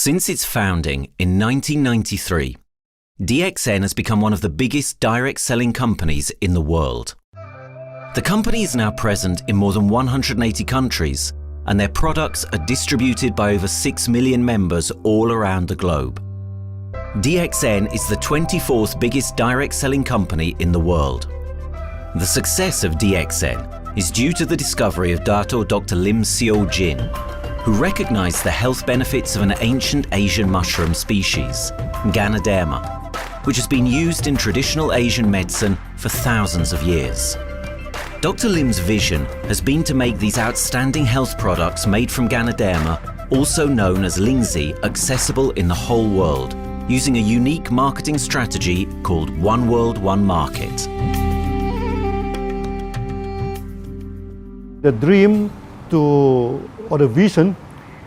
Since its founding in 1993, DXN has become one of the biggest direct selling companies in the world. The company is now present in more than 180 countries, and their products are distributed by over 6 million members all around the globe. DXN is the 24th biggest direct selling company in the world. The success of DXN is due to the discovery of Dr. Lim Seo Jin, who recognized the health benefits of an ancient Asian mushroom species, Ganoderma, which has been used in traditional Asian medicine for thousands of years. Dr. Lim's vision has been to make these outstanding health products made from Ganoderma, also known as Lingzi, accessible in the whole world, using a unique marketing strategy called One World, One Market. The dream or the vision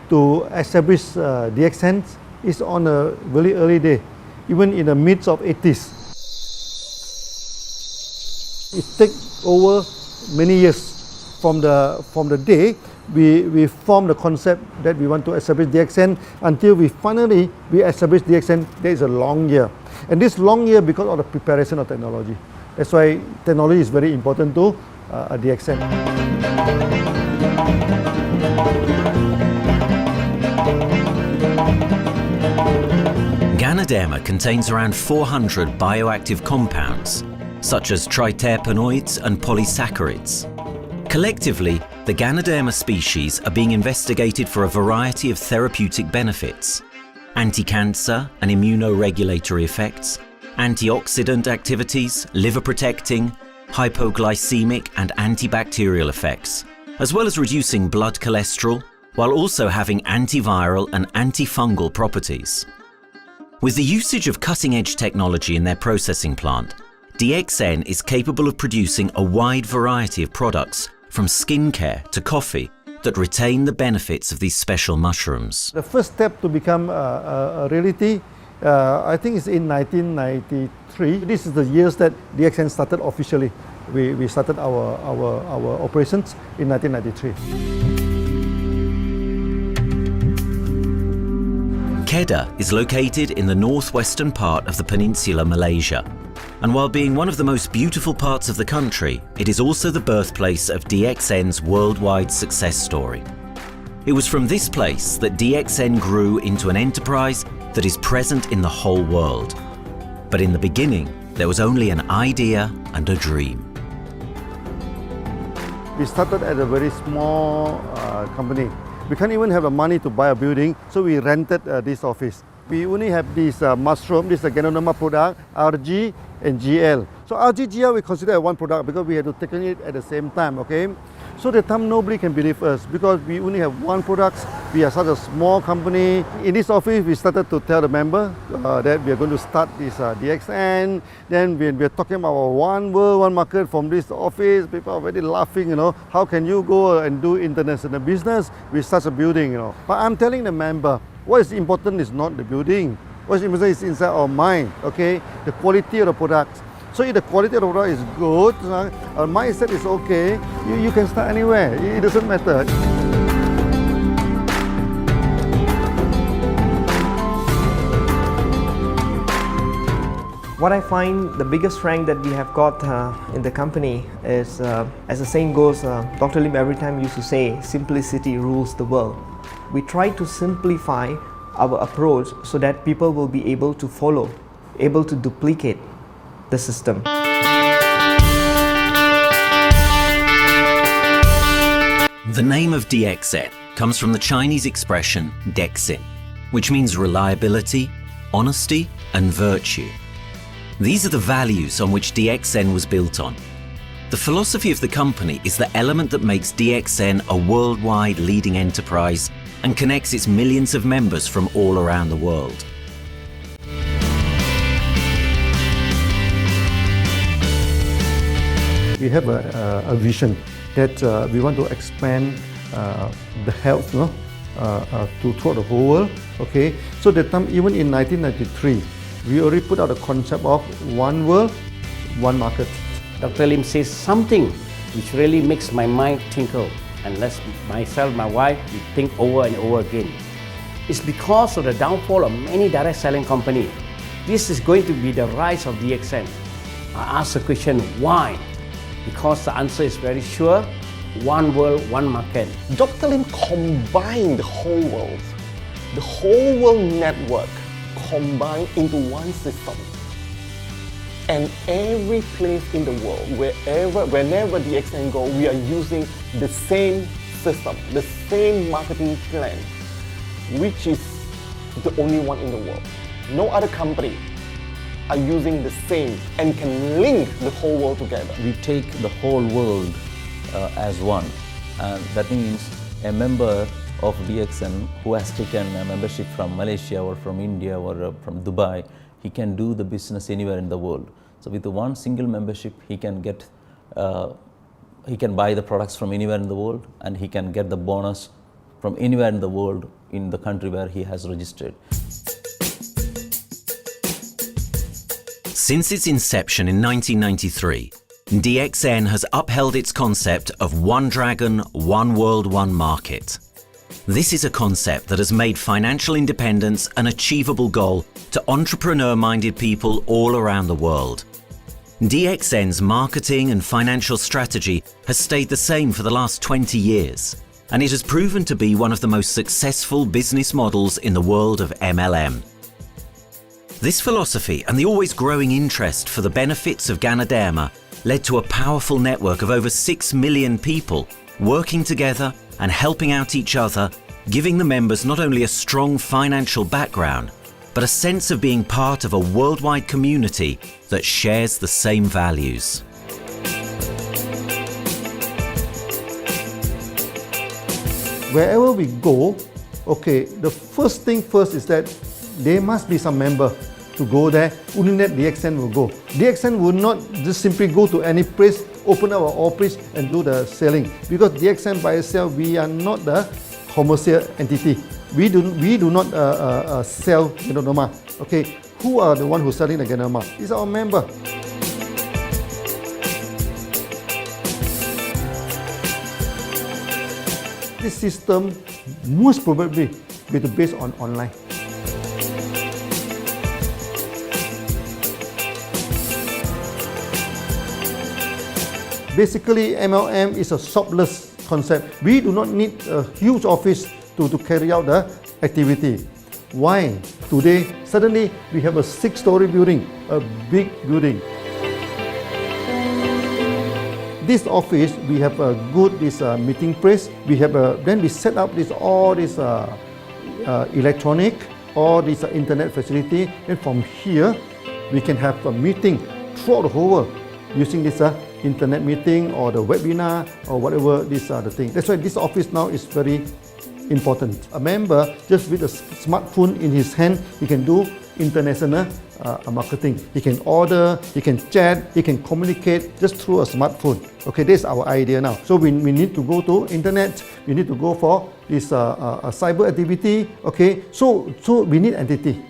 to establish DXN is on a very early day, even in the midst of 80s. It takes over many years from the day we formed the concept that we want to establish DXN until we finally establish DXN. There is a long year, and this long year because of the preparation of technology. That's why technology is very important to DXN. Ganoderma contains around 400 bioactive compounds, such as triterpenoids and polysaccharids. Collectively, the Ganoderma species are being investigated for a variety of therapeutic benefits: anti-cancer and immunoregulatory effects, antioxidant activities, liver protecting, hypoglycemic and antibacterial effects, as well as reducing blood cholesterol, while also having antiviral and antifungal properties. With the usage of cutting-edge technology in their processing plant, DXN is capable of producing a wide variety of products, from skincare to coffee, that retain the benefits of these special mushrooms. The first step to become a reality, I think is in 1993. This is the years that DXN started officially. We started our operations in 1993. Kedah is located in the northwestern part of the peninsula Malaysia, and while being one of the most beautiful parts of the country, it is also the birthplace of DXN's worldwide success story. It was from this place that DXN grew into an enterprise that is present in the whole world. But in the beginning, there was only an idea and a dream. We started at a very small company. We can't even have the money to buy a building, so we rented this office. We only have this mushroom, this Ganoderma product, RG and GL. So RG, GL we consider one product because we had to take it at the same time, okay? So at the time nobody can believe us because we only have one product. We are such a small company. In this office, we started to tell the member that we are going to start this DXN. Then we are talking about one world, one market from this office. People are very laughing, you know. How can you go and do international business with such a building, you know? But I'm telling the member, what is important is not the building. What is important is inside our mind, okay? The quality of the product. So if the quality of the product is good, our mindset is okay, you can start anywhere. It doesn't matter. What I find the biggest strength that we have got in the company is, as the saying goes, Dr. Lim every time used to say, simplicity rules the world. We try to simplify our approach so that people will be able to follow, able to duplicate the system. The name of DXN comes from the Chinese expression DXN, which means reliability, honesty, and virtue. These are the values on which DXN was built on. The philosophy of the company is the element that makes DXN a worldwide leading enterprise and connects its millions of members from all around the world. We have a vision that we want to expand the health to throughout the whole world. Okay, so that time, even in 1993, we already put out a concept of one world, one market. Dr. Lim says something which really makes my mind tinkle, and let myself, my wife, we think over and over again. It's because of the downfall of many direct selling companies. This is going to be the rise of DXN. I ask the question, why? Because the answer is very sure, one world, one market. Dr. Lim combined the whole world network combined into one system. And every place in the world, whenever DXN go, we are using the same system, the same marketing plan, which is the only one in the world. No other company are using the same and can link the whole world together. We take the whole world as one, and that means a member of DXN who has taken a membership from Malaysia or from India or from Dubai, he can do the business anywhere in the world. So with the one single membership, he can get, he can buy the products from anywhere in the world, and he can get the bonus from anywhere in the world in the country where he has registered. Since its inception in 1993, DXN has upheld its concept of one dragon, one world, one market. This is a concept that has made financial independence an achievable goal to entrepreneur-minded people all around the world. DXN's marketing and financial strategy has stayed the same for the last 20 years, and it has proven to be one of the most successful business models in the world of MLM. This philosophy and the always growing interest for the benefits of Ganoderma led to a powerful network of over 6 million people working together and helping out each other, giving the members not only a strong financial background, but a sense of being part of a worldwide community that shares the same values. Wherever we go, okay, the first thing first is that there must be some member to go there. Only that DXN will go. DXN will not just simply go to any place, open our office and do the selling. Because DXN by itself, we are not the commercial entity. We do not sell Ganoderma. Okay, who are the one who's selling the Ganoderma? It's our member. This system most probably will be based on online. Basically, MLM is a shopless concept. We do not need a huge office to carry out the activity. Why? Today, suddenly we have a 6-story building, a big building. This office, we have a good meeting place. We have then we set up all this electronic, all this internet facility, and from here we can have a meeting throughout the whole world using this internet meeting or the webinar or whatever these are the things. That's why this office now is very important. A member, just with a smartphone in his hand, he can do international marketing. He can order, he can chat, he can communicate just through a smartphone. Okay, that's our idea now. So we need to go to internet, we need to go for this cyber activity. Okay, so we need entity.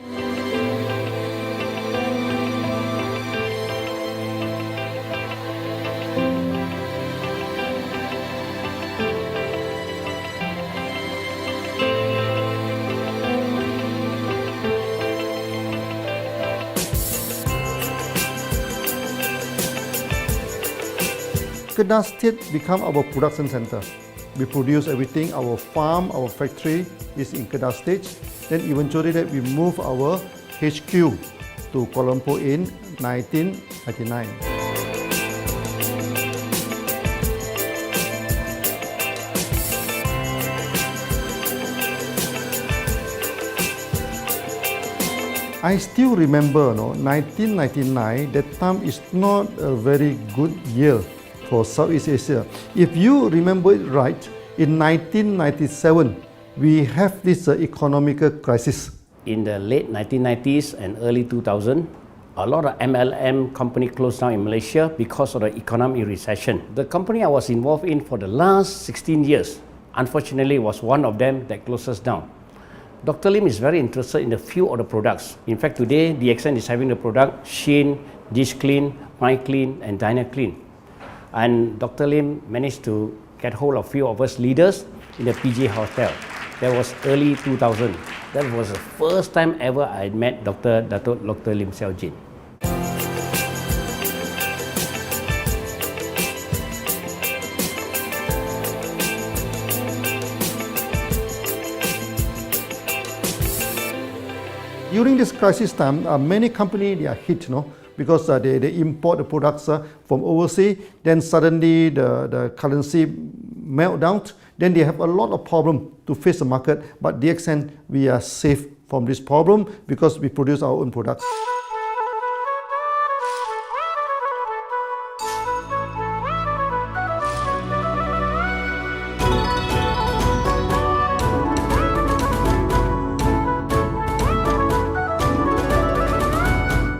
Kedah State become our production center. We produce everything. Our farm, our factory is in Kedah State. Then eventually that we move our HQ to Kuala Lumpur in 1999. I still remember, 1999, that time is not a very good year for Southeast Asia. If you remember it right, in 1997, we have this economic crisis. In the late 1990s and early 2000, a lot of MLM company closed down in Malaysia because of the economic recession. The company I was involved in for the last 16 years, unfortunately, was one of them that closes down. Dr. Lim is very interested in a few of the products. In fact, today, DXN is having the product Sheen, Dish Clean, My Clean, and Diner Clean. And Dr. Lim managed to get hold of a few of us leaders in the PJ Hotel. That was early 2000. That was the first time ever I met Dr. Lim Xiaojin. During this crisis time, many companies they are hit, because they import the products from overseas. Then suddenly the currency melt down. Then they have a lot of problem to face the market. But DXN, we are safe from this problem because we produce our own products.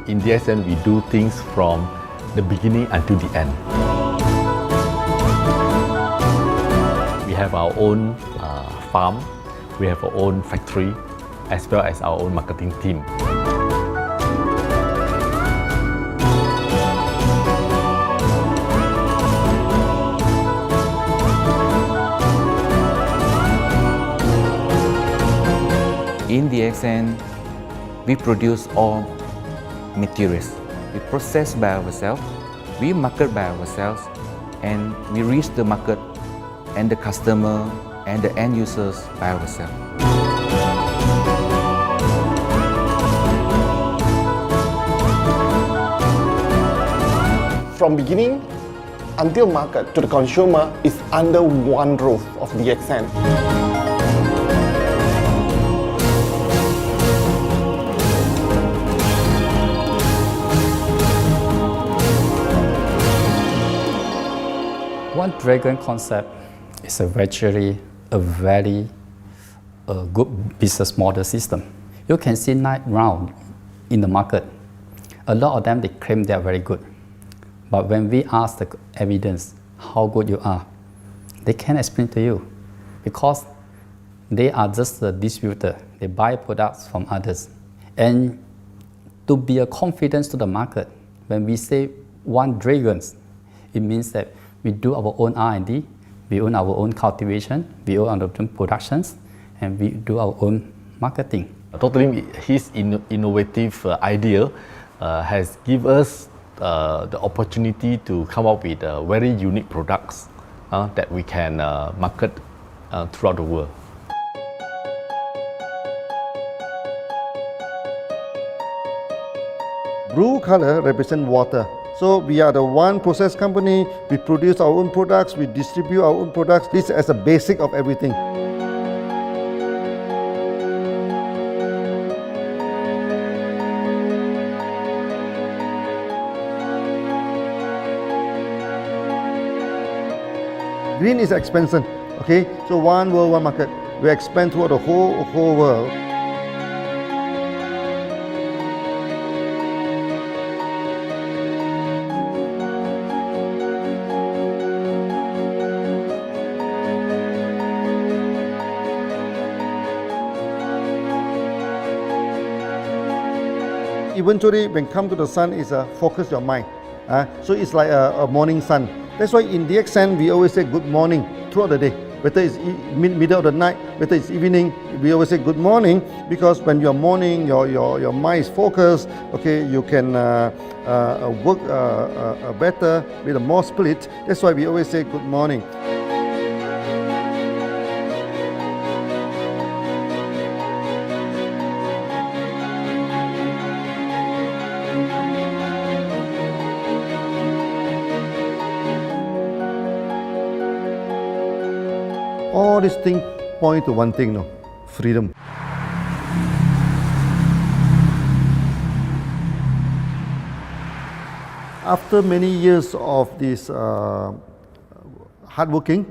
In DXN, we do things from the beginning until the end. We have our own farm, we have our own factory, as well as our own marketing team. In DXN, we produce all materials. We process by ourselves, we market by ourselves, and we reach the market and the customer and the end users by ourselves. From beginning until market to the consumer is under one roof of DXN. One dragon concept is actually a very good business model system. You can see round in the market. A lot of them, they claim they are very good. But when we ask the evidence how good you are, they can't explain to you because they are just a distributor. They buy products from others. And to be a confidence to the market, when we say one dragon, it means that we do our own R&D, we own our own cultivation, we own our own productions, and we do our own marketing. Totally, his innovative idea has given us the opportunity to come up with very unique products that we can market throughout the world. Blue color represents water. So we are the one process company, we produce our own products, we distribute our own products. This is as a basic of everything. Green is expansion, okay? So one world, one market. We expand throughout the whole world. Eventually, when come to the sun, is focus your mind. So it's like a morning sun. That's why in DXN, we always say good morning throughout the day. Whether it's middle of the night, whether it's evening, we always say good morning because when you're morning, your mind is focused. Okay, you can work better with a more spirit. That's why we always say good morning. All these things point to one thing, freedom. After many years of this hard working,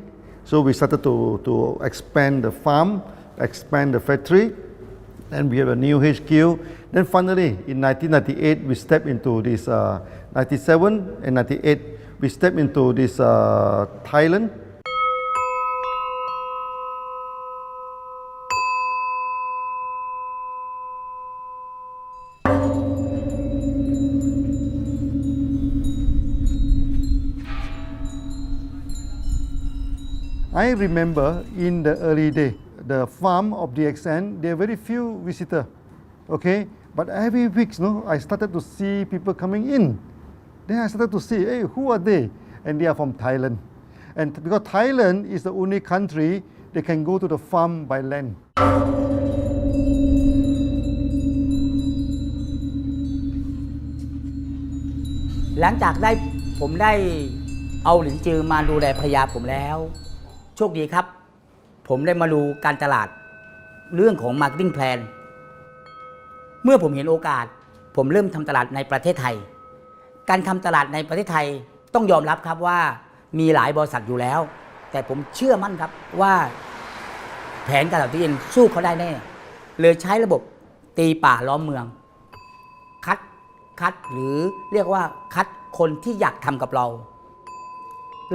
so we started to expand the farm, expand the factory, and we have a new HQ. Then finally, in 1998, we stepped into this, 97 and 98, we stepped into this Thailand. I remember in the early day, the farm of DXN, there are very few visitors, okay? But every week, I started to see people coming in. Then I started to see, hey, who are they? And they are from Thailand. And because Thailand is the only country they can go to the farm by land. หลังจากผมได้เอาหลินจือมาดูแลภรรยาผมแล้วโชคดีครับผมได้มาดูการตลาดเรื่องของ Marketing Plan เมื่อผมเห็นโอกาสผมเริ่มทำตลาดในประเทศไทยการทำตลาดในประเทศไทยต้องยอมรับครับว่ามีหลายบริษัทอยู่แล้วแต่ผมเชื่อมั่นครับว่าแผนการตลาดที่เอ็นสู้เขาได้แน่เลยใช้ระบบตีป่าล้อมเมืองคัดหรือเรียกว่าคัดคนที่อยากทำกับเรา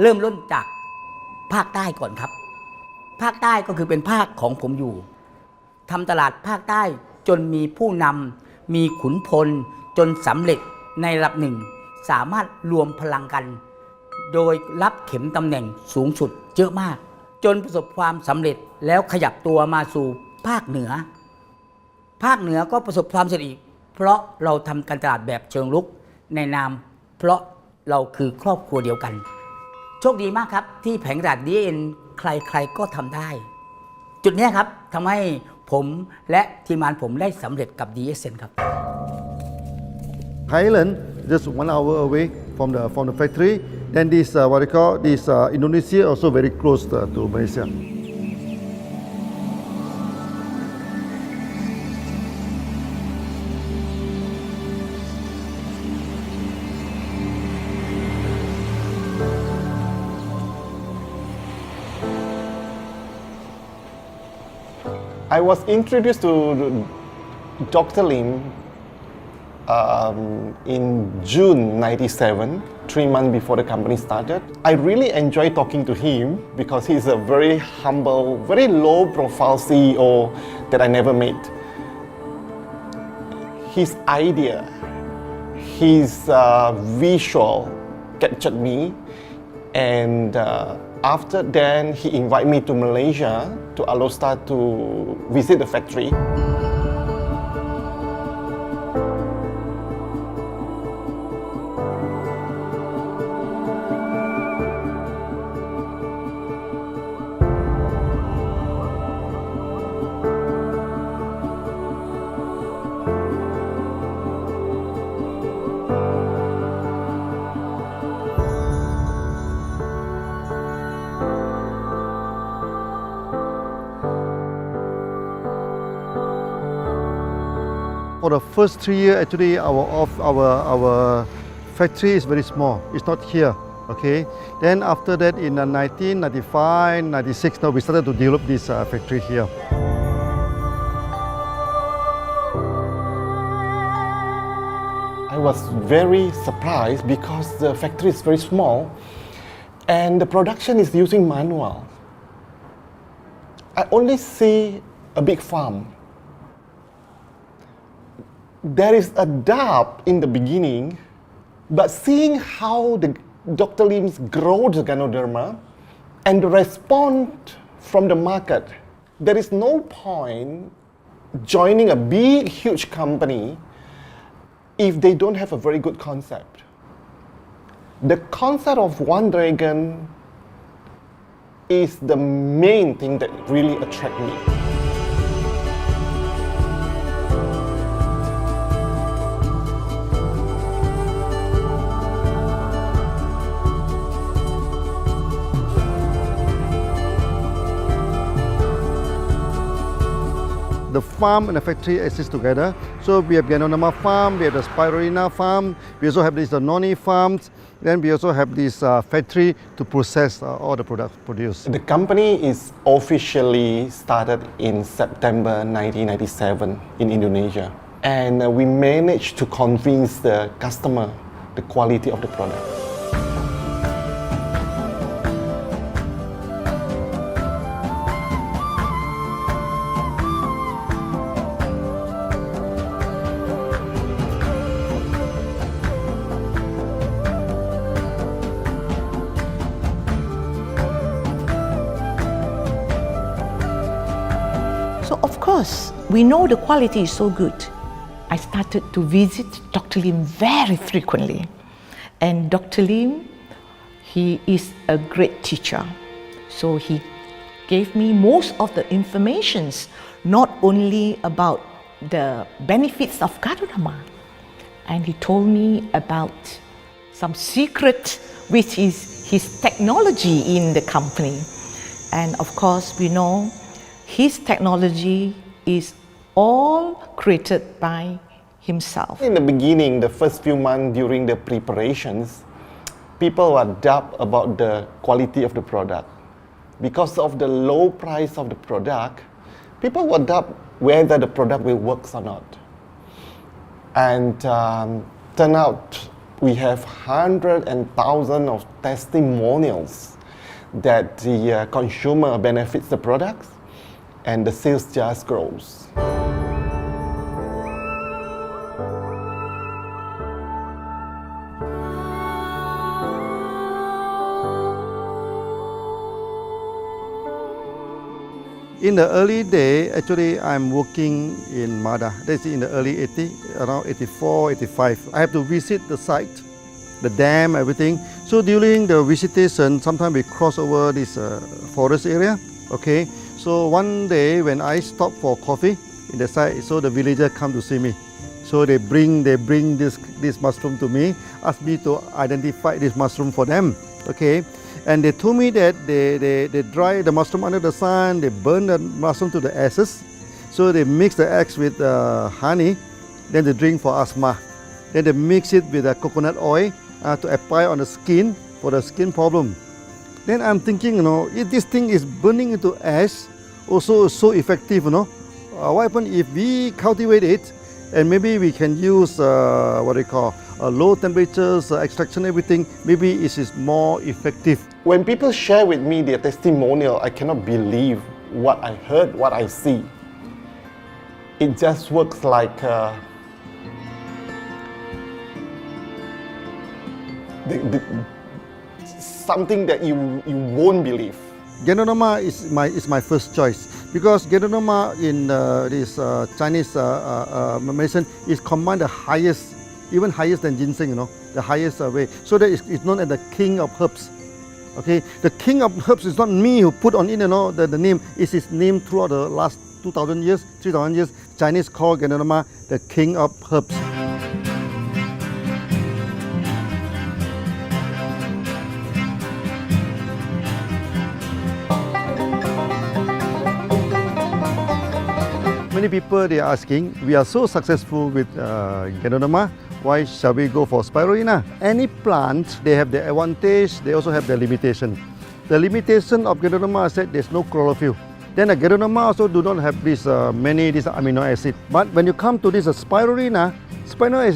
เริ่มต้นจากภาคใต้ก่อนครับภาคใต้ก็คือเป็นภาคของผมอยู่ทำตลาดภาคใต้จนมีผู้นำมีขุนพลจนสำเร็จในระดับหนึ่งสามารถรวมพลังกันโดยรับเข็มตำแหน่งสูงสุดเยอะมากจนประสบความสำเร็จแล้วขยับตัวมาสู่ภาคเหนือก็ประสบความสำเร็จอีกเพราะเราทำการตลาดแบบเชิงรุกในนามเพราะเราคือครอบครัวเดียวกันโชคดีมากครับที่แผงตลาด DXN ใครก็ทำได้จุดนี้ครับทำให้ผมและทีมงานผมได้สำเร็จกับ DXN ครับ Thailand just 1 hour away from the factory. Then this what they call this Indonesia also very close to Malaysia. I was introduced to Dr. Lim in June '97, 3 months before the company started. I really enjoyed talking to him because he's a very humble, very low-profile CEO that I never met. His idea, his visual captured me, and after then he invited me to Malaysia to allow start to visit the factory. For the first 3 years, actually, our factory is very small. It's not here, okay? Then after that, in 1995, 96, now we started to develop this factory here. I was very surprised because the factory is very small and the production is using manual. I only see a big farm. There is a doubt in the beginning, but seeing how the Dr. Lim's grow the Ganoderma and the response from the market, there is no point joining a big, huge company if they don't have a very good concept. The concept of One Dragon is the main thing that really attracts me. The farm and the factory exist together. So we have Ganoderma farm, we have the Spirulina farm, we also have these noni farms, then we also have this factory to process all the products produced. The company is officially started in September 1997 in Indonesia. And we managed to convince the customer the quality of the product. because we know the quality is so good, I started to visit Dr. Lim very frequently. And Dr. Lim, he is a great teacher. So he gave me most of the informations, not only about the benefits of Gadunama, and he told me about some secret, which is his technology in the company. And of course, we know his technology is all created by himself. In the beginning, the first few months during the preparations, people were doubt about the quality of the product. Because of the low price of the product, people were doubt whether the product will work or not. And turn out we have hundreds and thousands of testimonials that the consumer benefits the products and the sales just grows. In the early day, actually, I'm working in Mada. That's in the early 80s, around 84, 85. I have to visit the site, the dam, everything. So during the visitation, sometimes we cross over this forest area. Okay. So one day when I stop for coffee in the site, so the villager come to see me. So they bring this mushroom to me, ask me to identify this mushroom for them. Okay. And they told me that they dry the mushroom under the sun, they burn the mushroom to the ashes. So they mix the eggs with honey, then they drink for asthma. Then they mix it with coconut oil to apply on the skin for the skin problem. Then I'm thinking, if this thing is burning into ash, also so effective, what happens if we cultivate it and maybe we can use low temperatures, extraction, everything, maybe it is more effective. When people share with me their testimonial, I cannot believe what I heard, what I see. It just works like something that you won't believe. Gadunama is my first choice because Gadunama in this Chinese medicine is command the highest, even higher than ginseng, the highest way. So that it's known as the king of herbs. Okay, the king of herbs is not me who put on it, the name. It's his name throughout the last 2,000 years, 3,000 years. Chinese call Gadunama the king of herbs. Many people they are asking, we are so successful with Gadunama, why shall we go for spirulina? Any plant, they have their advantage, they also have their limitation. The limitation of Gadunama is that there's no chlorophyll. Then the Gadunama also do not have this amino acid. But when you come to this spirulina, spirulina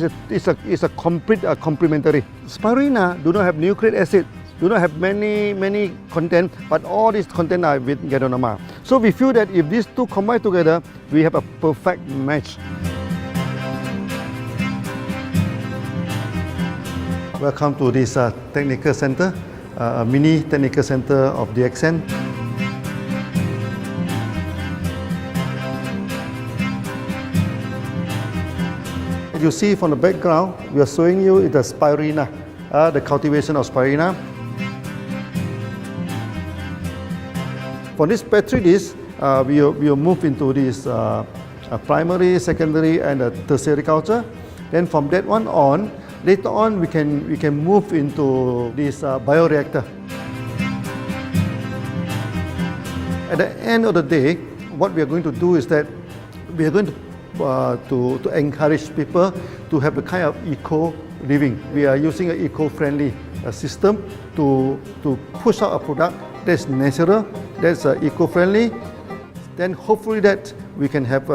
is a complete complementary. Spirulina do not have nucleic acid, do not have many content, but all these content are with Gadunama. So we feel that if these two combine together, we have a perfect match. Welcome to this technical center, a mini technical center of DXN. You see from the background, we are showing you the spirulina, the cultivation of spirulina. For this petri dish, we will move into this primary, secondary, and tertiary culture. Then from that one on, later on we can move into this bioreactor. At the end of the day, what we are going to do is that we are going to encourage people to have a kind of eco living. We are using an eco-friendly system to push out a product that's natural, that's eco-friendly. Then hopefully that we can have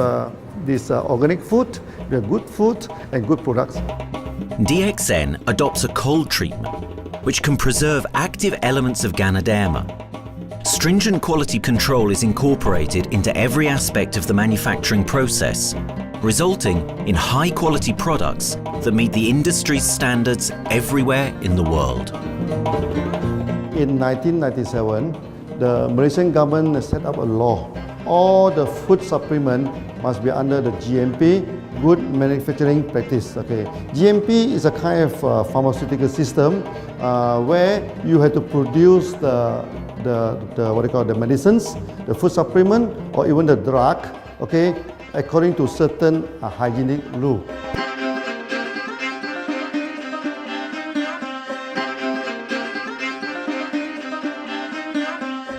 this organic food, good food and good products. DXN adopts a cold treatment, which can preserve active elements of Ganoderma. Stringent quality control is incorporated into every aspect of the manufacturing process, resulting in high-quality products that meet the industry's standards everywhere in the world. In 1997, the Malaysian government set up a law all the food supplement must be under the GMP, Good Manufacturing Practice. Okay, GMP is a kind of pharmaceutical system where you have to produce the what they call the medicines, the food supplement, or even the drug. Okay, according to certain hygienic rule.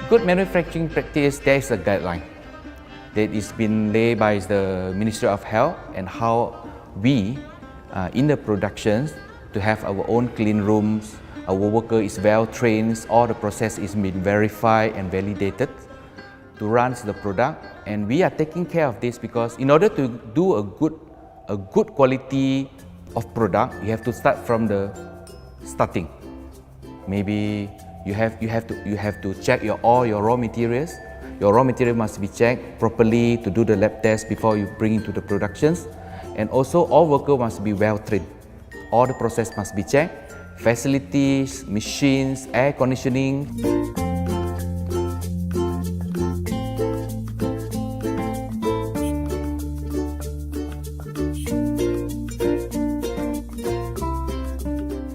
Good manufacturing practice, there is a guideline that is been laid by the Ministry of Health and how we in the productions to have our own clean rooms, our worker is well trained, all the process is been verified and validated to run the product, and we are taking care of this because in order to do a good quality of product, you have to start from the starting. Maybe you have to check all your raw materials. Your raw material must be checked properly to do the lab test before you bring into the productions. And also all workers must be well trained. All the process must be checked. Facilities, machines, air conditioning.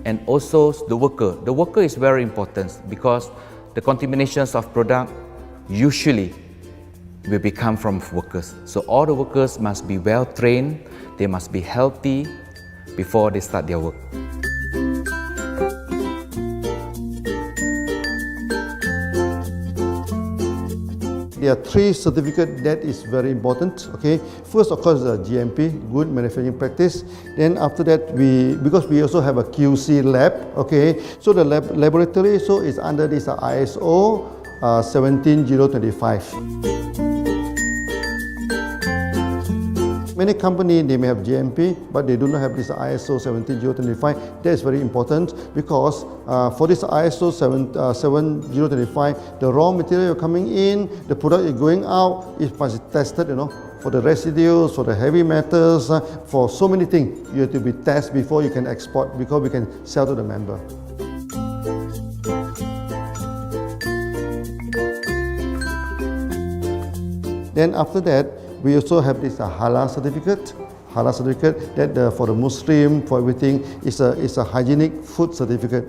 And also the worker. The worker is very important because the contaminations of product usually will become from workers. So all the workers must be well trained, they must be healthy before they start their work. There are 3 certificates that is very important. Okay, first of course the GMP, Good Manufacturing Practice. Then after that because we also have a QC lab. Okay, so the laboratory is under this ISO 17025. Many companies, they may have GMP, but they do not have this ISO 17025. That is very important because for this ISO 17025, the raw material coming in, the product is going out, it must be tested, for the residues, for the heavy metals, for so many things. You have to be tested before you can export, because we can sell to the member. Then after that, we also have this halal certificate. Halal certificate that for the Muslim, for everything, is a hygienic food certificate.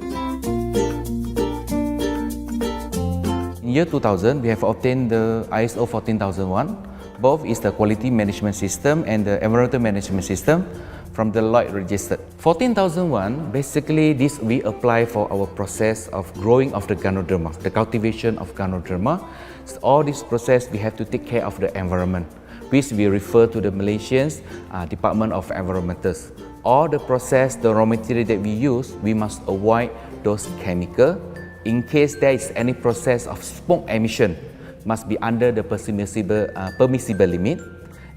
In year 2000, we have obtained the ISO 14001. Both is the quality management system and the environmental management system from the Lloyd registered. 14001, basically this we apply for our process of growing of the Ganoderma, the cultivation of Ganoderma. So all this process we have to take care of the environment, which we refer to the Malaysians Department of Environmentals. All the process, the raw material that we use, we must avoid those chemicals. In case there is any process of smoke emission, must be under the permissible limit,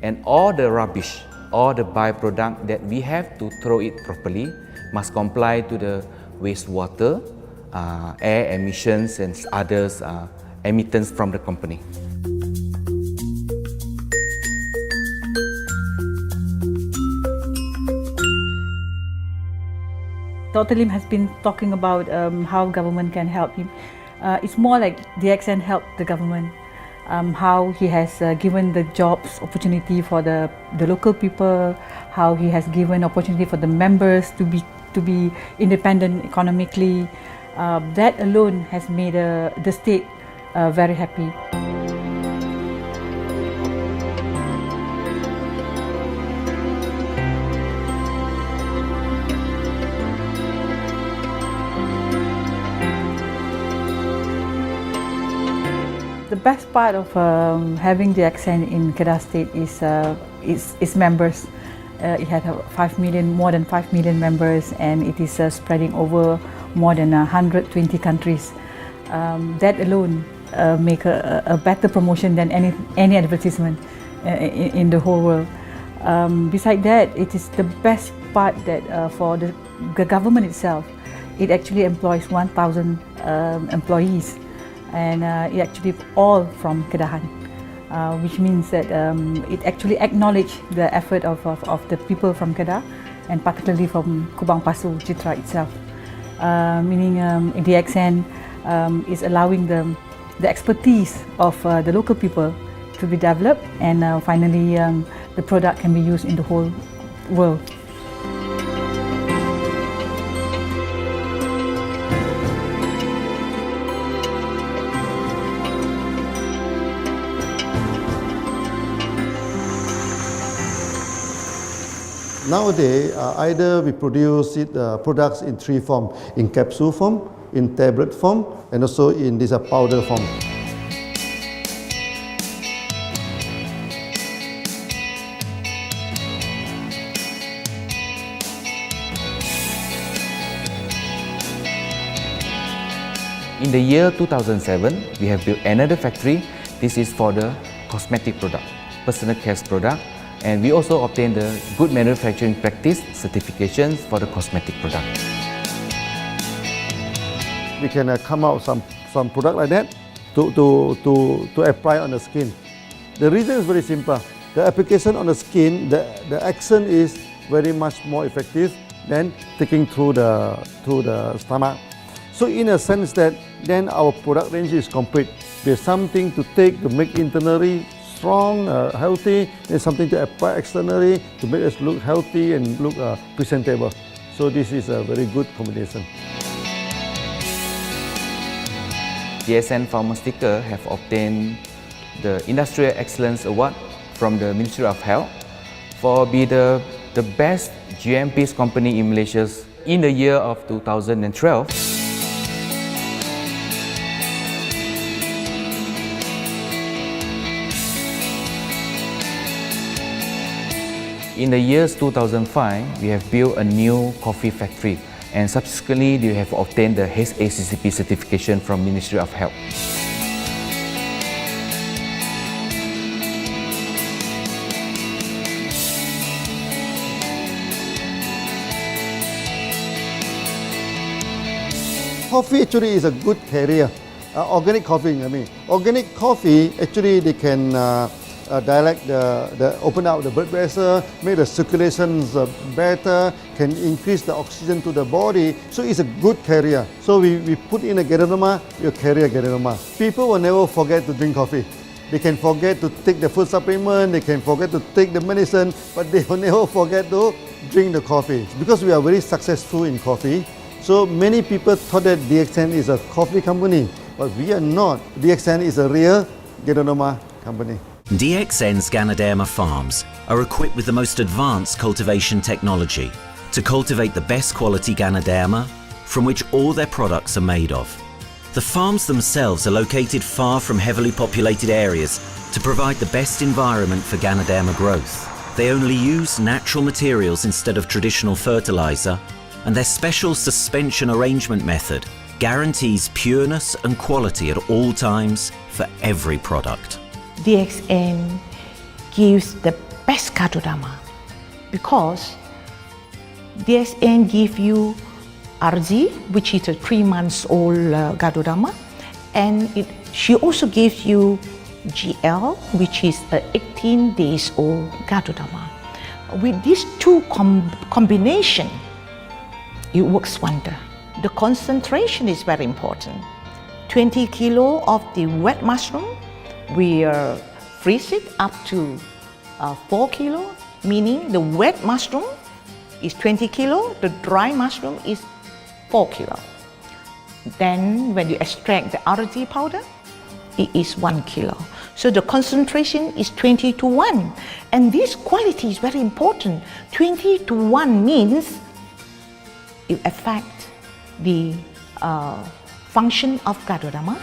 and all the rubbish, all the byproduct that we have to throw it properly must comply to the wastewater, air emissions and others emittance from the company. Dr. Lim has been talking about how government can help him. It's more like DXN helped the government, how he has given the jobs opportunity for the local people, how he has given opportunity for the members to be independent economically. That alone has made the state very happy. The best part of having the DXN in Kedah State is its members. It has more than 5 million members, and it is spreading over more than 120 countries. That alone make a better promotion than any advertisement in the whole world. Besides that, it is the best part that for the government itself, it actually employs 1,000 employees. And it actually all from Kedahan, which means that it actually acknowledges the effort of the people from Kedah, and particularly from Kubang Pasu Citra itself. Meaning DXN is allowing the expertise of the local people to be developed, and finally the product can be used in the whole world. Nowadays, either we produce products in three forms: in capsule form, in tablet form, and also in this powder form. In the year 2007, we have built another factory. This is for the cosmetic product, personal care product, and we also obtained the Good Manufacturing Practice certifications for the cosmetic product. We can come out some product like that to apply on the skin. The reason is very simple. The application on the skin, the action is very much more effective than taking through the stomach. So in a sense that then our product range is complete. There's something to take to make internally strong, healthy. There's something to apply externally to make us look healthy and look presentable. So this is a very good combination. DXN Pharmaceutical have obtained the Industrial Excellence Award from the Ministry of Health for be the best GMP company in Malaysia in the year of 2012. In the years 2005, we have built a new coffee factory, and subsequently we have obtained the HACCP certification from Ministry of Health. Coffee actually is a good carrier. Organic coffee, I mean. Organic coffee, actually they can dilate open up the blood vessel, make the circulations better, can increase the oxygen to the body. So it's a good carrier. So we put in a Ganoderma, you carry a Ganoderma. People will never forget to drink coffee. They can forget to take the food supplement, they can forget to take the medicine, but they will never forget to drink the coffee. Because we are very successful in coffee, so many people thought that DXN is a coffee company, but we are not. DXN is a real Ganoderma company. DXN's Ganoderma farms are equipped with the most advanced cultivation technology to cultivate the best quality Ganoderma from which all their products are made of. The farms themselves are located far from heavily populated areas to provide the best environment for Ganoderma growth. They only use natural materials instead of traditional fertilizer, and their special suspension arrangement method guarantees pureness and quality at all times for every product. DXN gives the best Ganoderma because DXN gives you RZ, which is a 3 months old Ganoderma, and she also gives you GL, which is a 18 days old Ganoderma. With these two combination, it works wonder. The concentration is very important. 20 kilo of the wet mushroom, we freeze it up to 4 kilo, meaning the wet mushroom is 20 kilo, the dry mushroom is 4 kilo. Then when you extract the RZ powder, it is 1 kilo. So the concentration is 20 to 1. And this quality is very important. 20 to 1 means it affects the function of Ganoderma.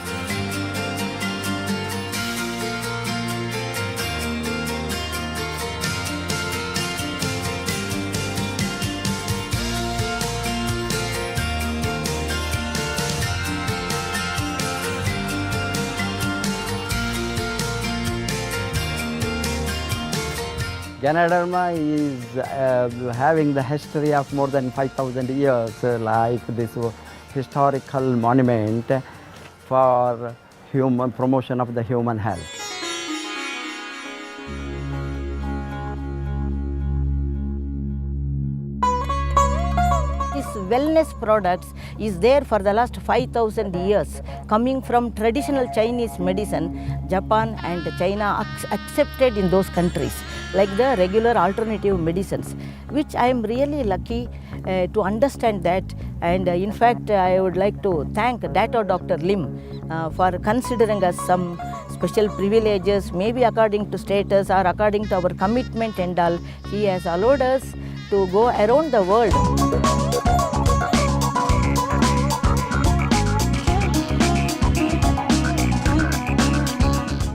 Ganoderma is having the history of more than 5,000 years, like this historical monument for human promotion of the human health. This wellness products is there for the last 5,000 years, coming from traditional Chinese medicine. Japan and China accepted in those countries, like the regular alternative medicines, which I am really lucky to understand that. And in fact, I would like to thank Dr. Lim for considering us some special privileges, maybe according to status or according to our commitment and all. He has allowed us to go around the world.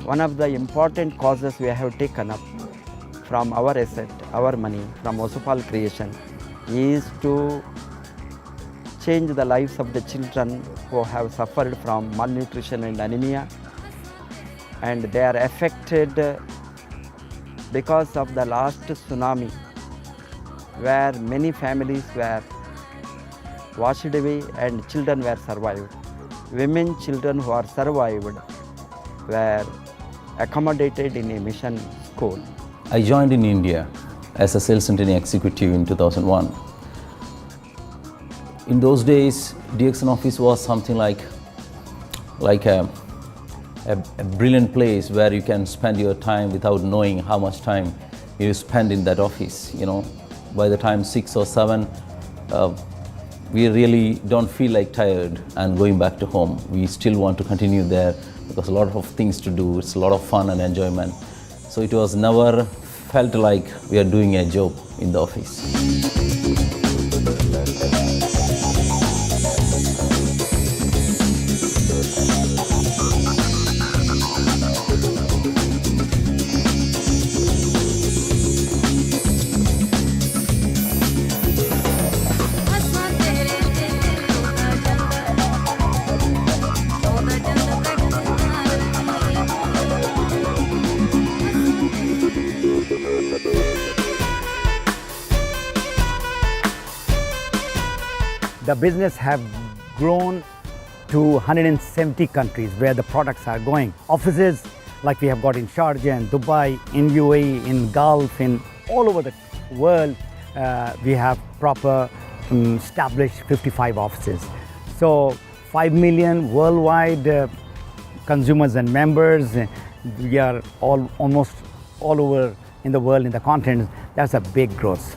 One of the important causes we have taken up from our asset, our money, from Osopal creation is to change the lives of the children who have suffered from malnutrition and anemia, and they are affected because of the last tsunami where many families were washed away and children were survived. Women children who are survived were accommodated in a mission school. I joined in India as a sales and training executive in 2001. In those days, DXN office was something like a brilliant place where you can spend your time without knowing how much time you spend in that office. You know, by the time 6 or 7, we really don't feel like tired and going back to home. We still want to continue there because a lot of things to do. It's a lot of fun and enjoyment. So it was never felt like we are doing a job in the office. The business have grown to 170 countries where the products are going. Offices like we have got in Sharjah and Dubai, in UAE, in Gulf, in all over the world, we have proper established 55 offices. So 5 million worldwide consumers and members. We are almost all over in the world, in the continents. That's a big growth.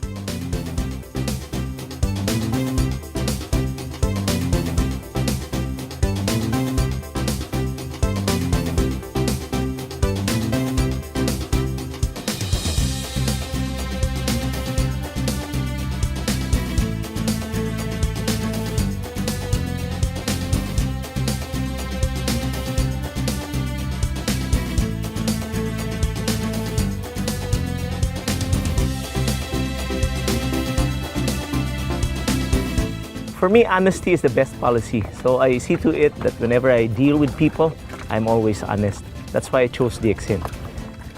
For me, honesty is the best policy. So I see to it that whenever I deal with people, I'm always honest. That's why I chose DXN.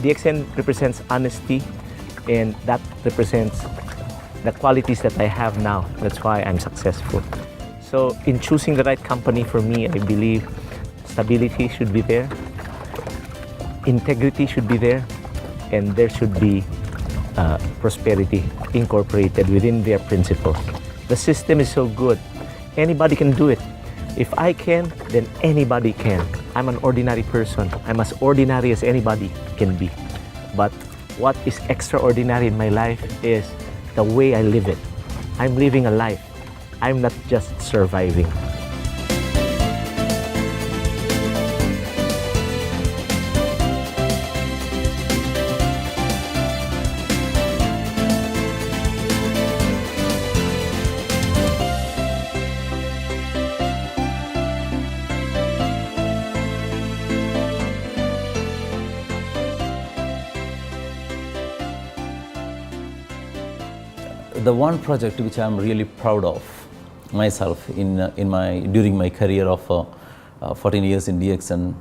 DXN represents honesty, and that represents the qualities that I have now. That's why I'm successful. So in choosing the right company for me, I believe stability should be there, integrity should be there, and there should be prosperity incorporated within their principles. The system is so good. Anybody can do it. If I can, then anybody can. I'm an ordinary person. I'm as ordinary as anybody can be. But what is extraordinary in my life is the way I live it. I'm living a life. I'm not just surviving. The one project which I'm really proud of myself during my career of 14 years in DXN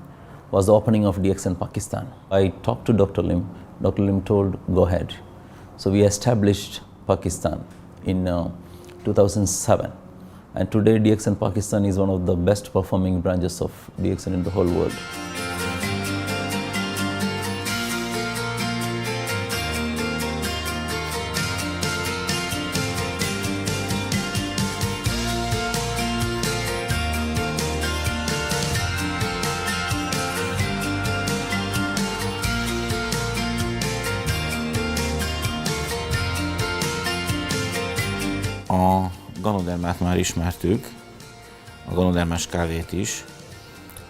was the opening of DXN Pakistan. I talked to Dr. Lim. Dr. Lim told, go ahead. So we established Pakistan in 2007. And today DXN Pakistan is one of the best performing branches of DXN in the whole world. A ganodermát már ismertük, a ganodermás kávét is,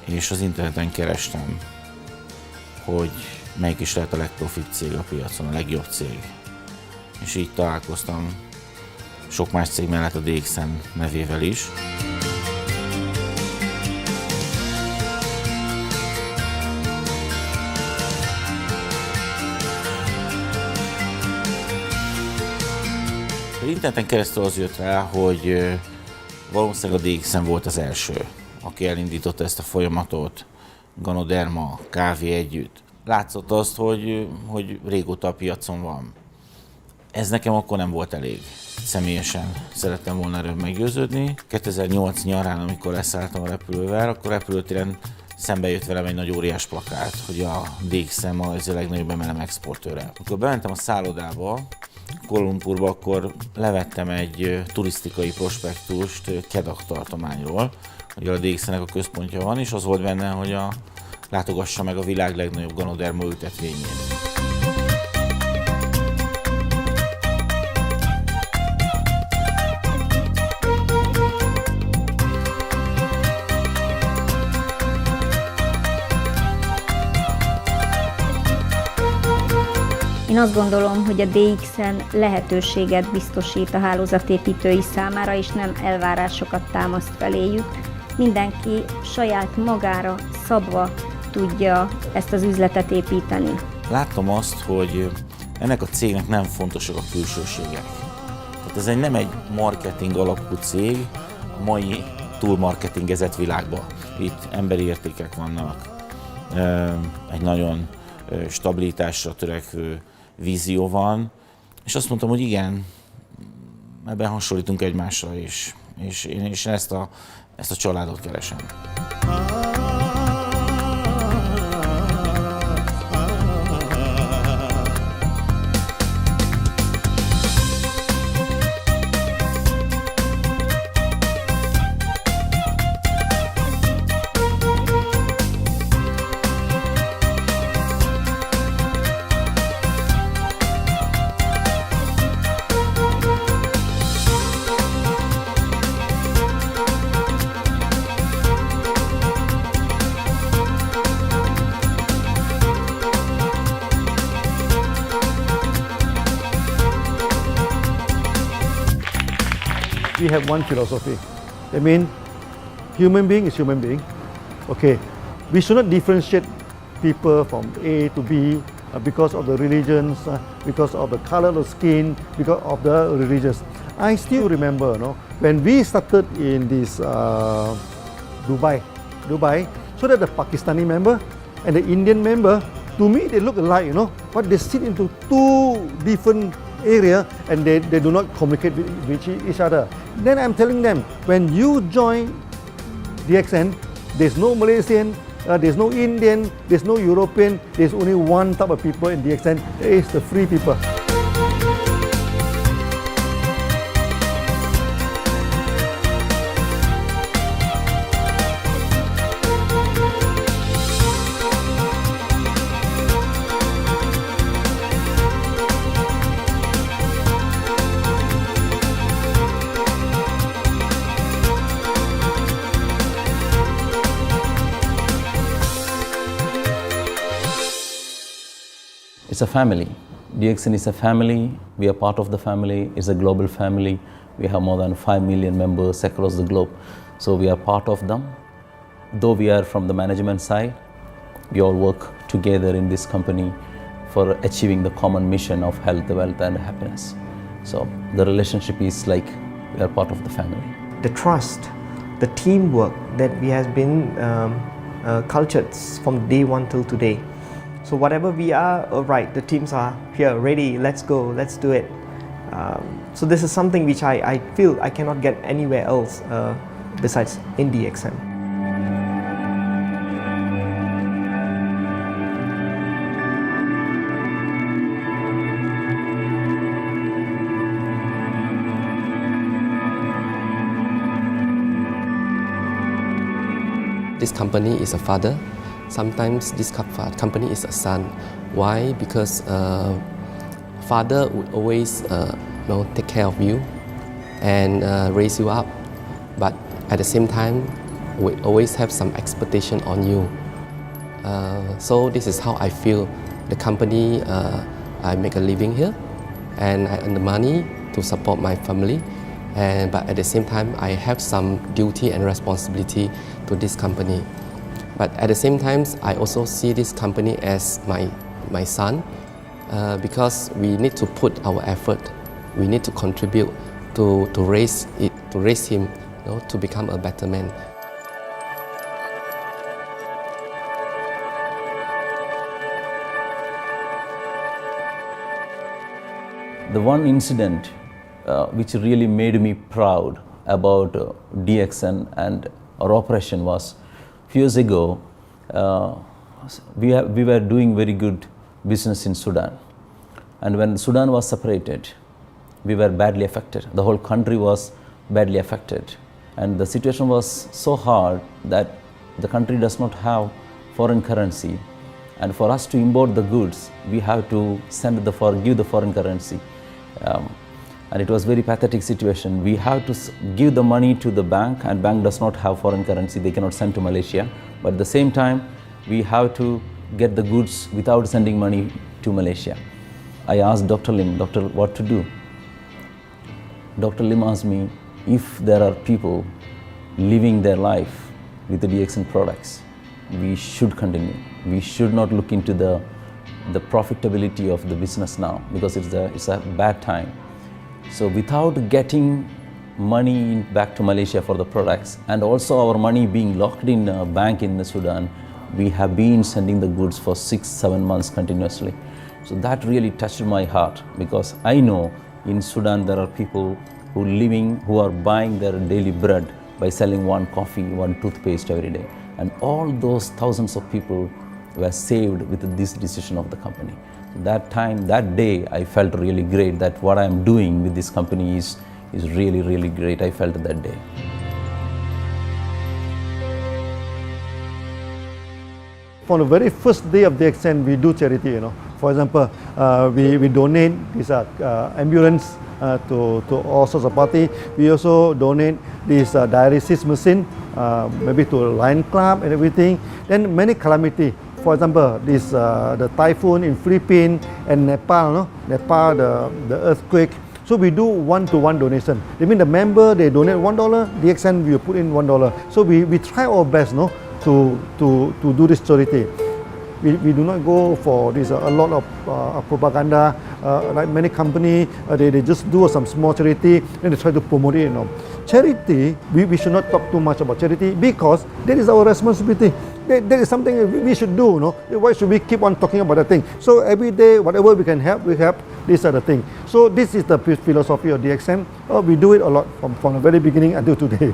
és az interneten kerestem, hogy melyik is lehet a legprofit cég a piacon, a legjobb cég. És így találkoztam sok más cég mellett a DXN nevével is. Az interneten keresztül az jött rá, hogy valószínűleg a DXN volt az első, aki elindította ezt a folyamatot, ganoderma, kávé együtt. Látszott azt, hogy régóta a piacon van. Ez nekem akkor nem volt elég. Személyesen szerettem volna erről meggyőződni. 2008 nyarán, amikor leszálltam a repülővel, akkor repülőtéren szembe jött velem egy nagy óriás plakát, hogy a DXN az a legnagyobb MLM exportőre. Amikor bementem a szállodába, Kuala Lumpurba, akkor levettem egy turisztikai prospektust Kedah tartományról, hogy a DXN-nek a központja van, és az volt benne, hogy látogassa meg a világ legnagyobb ganoderma ültetvényét. Én azt gondolom, hogy a DXN lehetőséget biztosít a hálózatépítői számára, és nem elvárásokat támaszt feléjük. Mindenki saját magára szabva tudja ezt az üzletet építeni. Láttam azt, hogy ennek a cégnek nem fontosak a külsőségek. Tehát ez nem egy marketing alapú cég a mai túlmarketingezett világban. Itt emberi értékek vannak, egy nagyon stabilitásra törekvő vízió van, és azt mondtam, hogy igen, ebben hasonlítunk egymásra is, és én ezt a családot keresem. We have one philosophy. I mean, human being is human being. Okay, we should not differentiate people from A to B because of the religions, because of the color of the skin, because of the religions. I still remember, when we started in this Dubai, so that the Pakistani member and the Indian member, to me they look alike, but they sit into two different area and they do not communicate with each other. Then I'm telling them, when you join DXN, there's no Malaysian, there's no Indian, there's no European, there's only one type of people in DXN, it's the free people. It's a family. DXN is a family. We are part of the family. It's a global family. We have more than 5 million members across the globe. So we are part of them. Though we are from the management side, we all work together in this company for achieving the common mission of health, wealth and happiness. So the relationship is like we are part of the family. The trust, the teamwork that we has been cultured from day one till today. So whatever we are, right, the teams are here, ready, let's go, let's do it. So this is something which I feel I cannot get anywhere else besides in DXN. This company is a father. Sometimes this company is a son. Why? Because father would always take care of you, and raise you up. But at the same time, we always have some expectation on you. So this is how I feel. The company, I make a living here, and I earn the money to support my family. But at the same time, I have some duty and responsibility to this company. But at the same time, I also see this company as my son, because we need to put our effort. We need to contribute to raise him, to become a better man. The one incident which really made me proud about DXN and our operation was few years ago. We were doing very good business in Sudan, and when Sudan was separated, we were badly affected. The whole country was badly affected, and the situation was so hard that the country does not have foreign currency, and for us to import the goods, we have to give the foreign currency. And it was very pathetic situation. We have to give the money to the bank, and bank does not have foreign currency. They cannot send to Malaysia. But at the same time, we have to get the goods without sending money to Malaysia. I asked Dr. Lim, "Doctor, what to do?" Dr. Lim asked me, if there are people living their life with the DXN products, we should continue. We should not look into the profitability of the business now, because it's a bad time. So without getting money back to Malaysia for the products, and also our money being locked in a bank in Sudan, we have been sending the goods for 6-7 months continuously. So that really touched my heart, because I know in Sudan there are people who are buying their daily bread by selling one coffee, one toothpaste every day. And all those thousands of people were saved with this decision of the company. That day, I felt really great that what I am doing with this company is really, really great. I felt that day. From the very first day of DXN, we do charity. For example, we donate this ambulance to all sorts of parties. We also donate this dialysis machine, maybe to Lion Club and everything. Then many calamity. For example, the typhoon in Philippines and Nepal, the earthquake. So we do one-to-one donation. That means the member, they donate $1, DXN will put in $1. So we try our best to do this charity. We do not go for this a lot of propaganda. Like many companies, they just do some small charity and they try to promote it. Charity, we should not talk too much about charity, because that is our responsibility. That is something we should do. Why should we keep on talking about that thing? So every day, whatever we can help, we help. These are the things. So this is the philosophy of DXN. We do it a lot from the very beginning until today.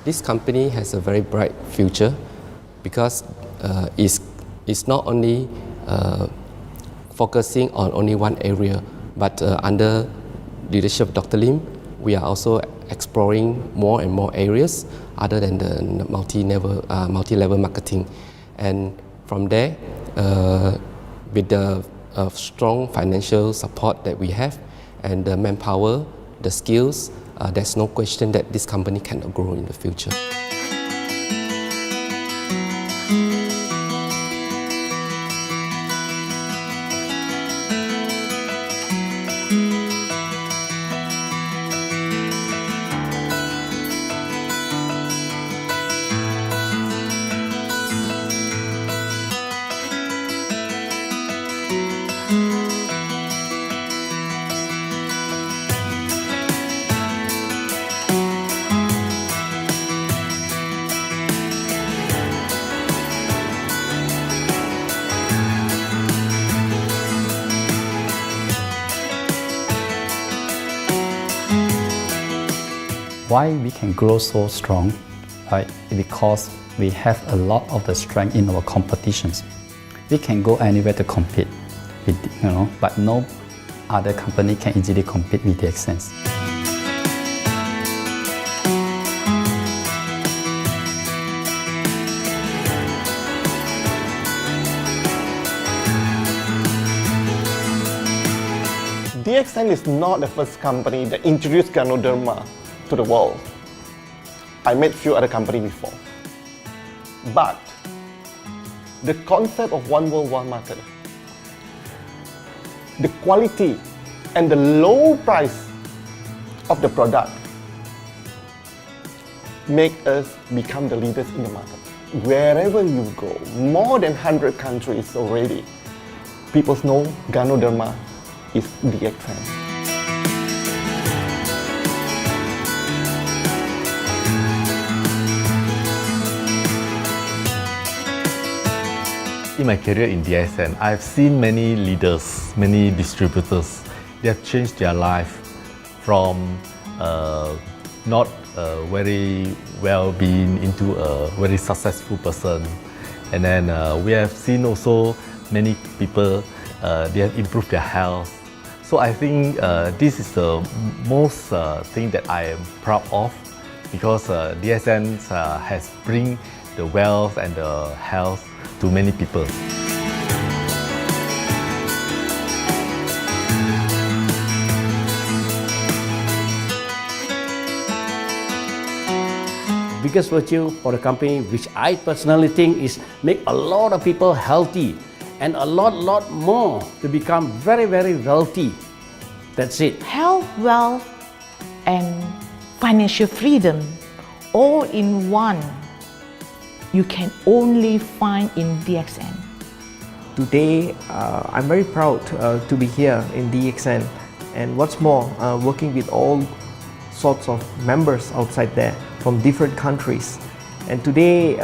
This company has a very bright future, because it's not only focusing on only one area, but under leadership of Dr. Lim, we are also exploring more and more areas other than the multi-level marketing. And from there, with the strong financial support that we have and the manpower, the skills, there's no question that this company cannot grow in the future. Why we can grow so strong, right? Because we have a lot of the strength in our competitions. We can go anywhere to compete, but no other company can easily compete with DXN. DXN is not the first company that introduced Ganoderma to the world. I met few other companies before. But the concept of one world, one market, the quality and the low price of the product make us become the leaders in the market. Wherever you go, more than 100 countries already, people know Ganoderma is DXN. In my career in DXN, I've seen many leaders, many distributors. They have changed their life from not very well-being into a very successful person. And then we have seen also many people, they have improved their health. So I think this is the most thing that I am proud of, because DXN has bring the wealth and the health to many people. Biggest virtue for the company, which I personally think is make a lot of people healthy and a lot more to become very wealthy. That's it. Health, wealth, and financial freedom all in one. You can only find in DXN. Today, I'm very proud to be here in DXN, and what's more, working with all sorts of members outside there from different countries. And today,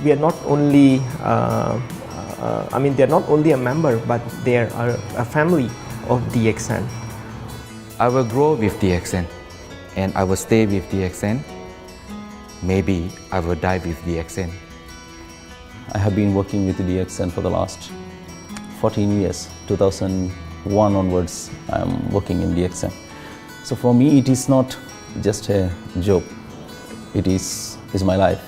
we are not only, they're not only a member, but they are a family of DXN. I will grow with DXN, and I will stay with DXN. Maybe I will die with DXN. I have been working with the DXN for the last 14 years. 2001 onwards, I am working in DXN. So for me, it is not just a job. It is my life.